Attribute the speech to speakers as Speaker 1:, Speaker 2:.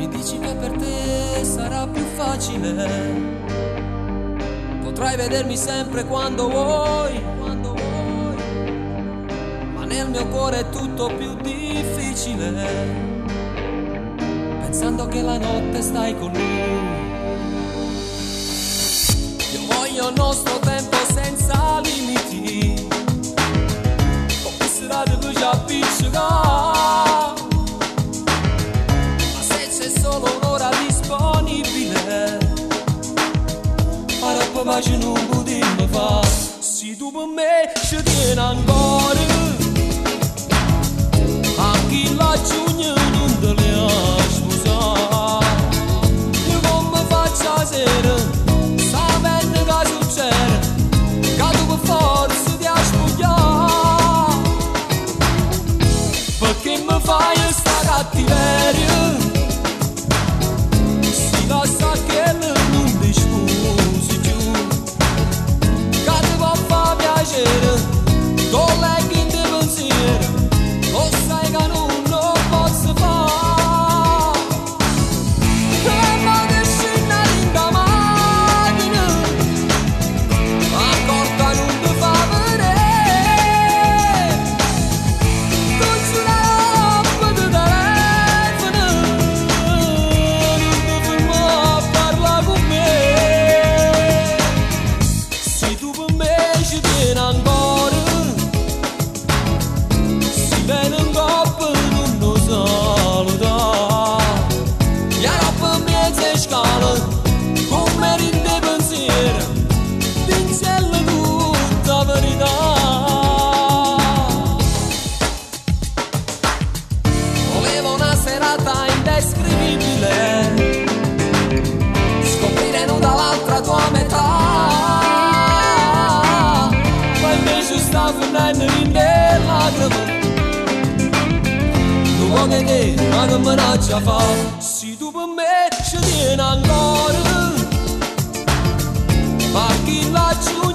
Speaker 1: Mi dici che per te sarà più facile, potrai vedermi sempre quando vuoi, ma nel mio cuore è tutto più difficile, pensando che la notte stai con lui. Io voglio il nostro tempo senza limiti, come sarà di già appiccicato, ma se c'è solo un'ora disponibile, farò pace non potremmo fare. Se tu per me ci tieni ancora, anche la giugno non te le ha sposare. Io come faccio a sera, sapendo che succede, che tu per forza ti ha spogliato, perché mi fai sta cattiveria, si la sa che non ti sposi più, che ti può far piacere, colleghi in te pensiero, lo sai che non lo posso fare. E vado scena in da macchina, accorta non ti fa vedere, tu ci la roba di telefono, non ti fermo a parlare con me. Se tu per me ci tieni ancora, si viene un coppo non lo saluta, e la per me si scala, come rinde pensiero, d'incella tutta verità. Volevo una serata indescrivibile, scoprire nuda l'altra tua metà, ma invece sta finendo in te lacrime. Tu vuoi che ma che minaccia fa? Se tu per me ci tieni ancora, ma chi la giù